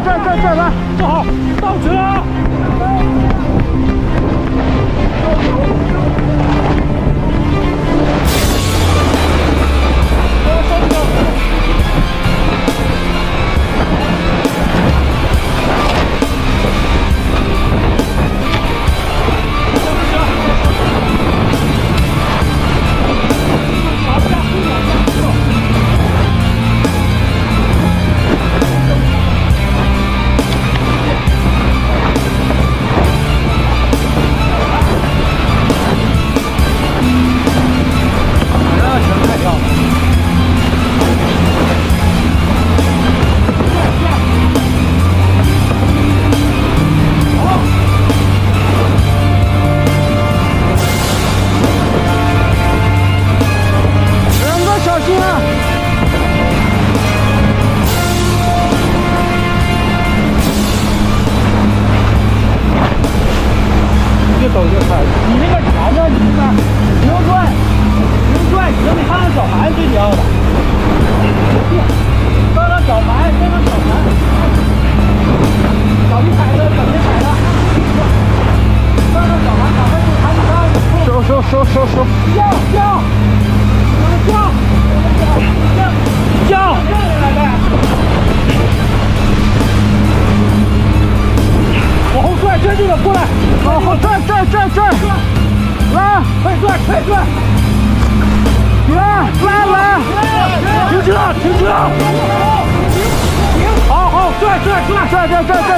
这来，坐好，到齐了。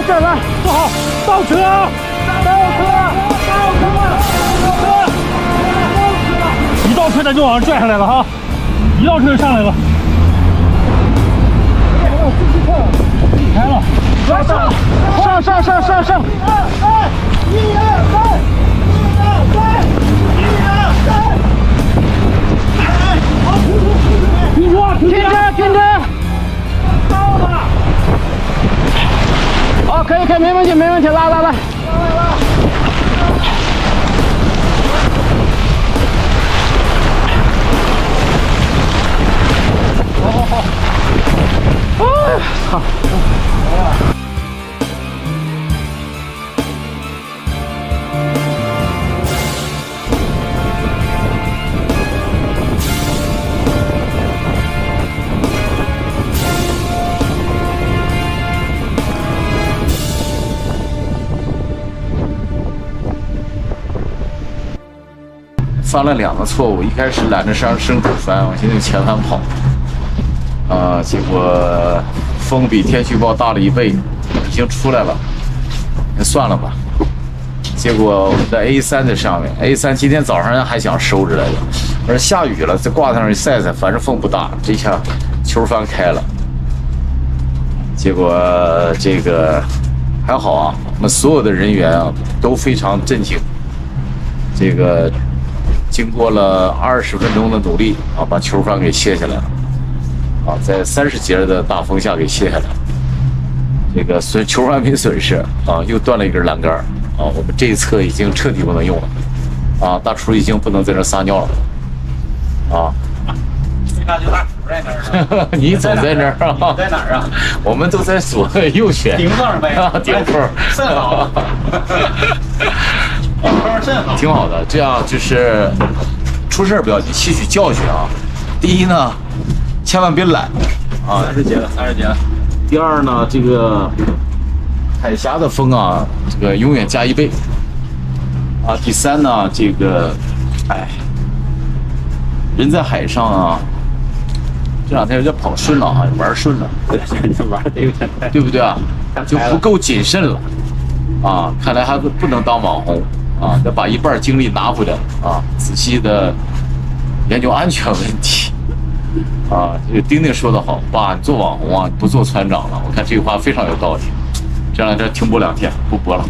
这来，坐好，倒车，一倒车咱就往上拽上来了哈，一倒车就上来了，开了，上，停车，到了。哦，可以，没问题，拉。好。操！犯了2个错误，一开始揽着升主帆，往前就前翻跑，结果风比天气预报大了1倍，已经出来了，那算了吧。结果我们的 A3 在上面 ，A3 今天早上还想收着来的，而下雨了，再挂上去晒，反正风不大，这下球帆开了。结果这个还好啊，我们所有的人员啊都非常镇静，这个。经过了20分钟的努力啊，把球帆给卸下来了啊，在30节的大风下给卸下来了。这个球帆没损失啊，又断了一根栏杆啊，我们这一侧已经彻底不能用了啊，大厨已经不能在这撒尿了啊。那就大厨在那儿。你总在那儿啊？在哪儿啊？我们都在左右旋。顶缝呗。顶缝。甚好。挺好的，这样就是出事不要紧，吸取教训啊。第一呢，千万别懒啊，30节了。第二呢，这个海峡的风啊，这个永远加1倍啊。第三呢，这个人在海上啊，这2天有点跑顺了啊，玩顺了，玩的有点太，对不对啊？就不够谨慎了啊，看来还不能当网红。啊，得把1半精力拿回来啊！仔细的研究安全问题啊！这个丁丁说的好，爸，你做网红啊，你不做船长了。我看这句话非常有道理。这2天停播2天，不播了。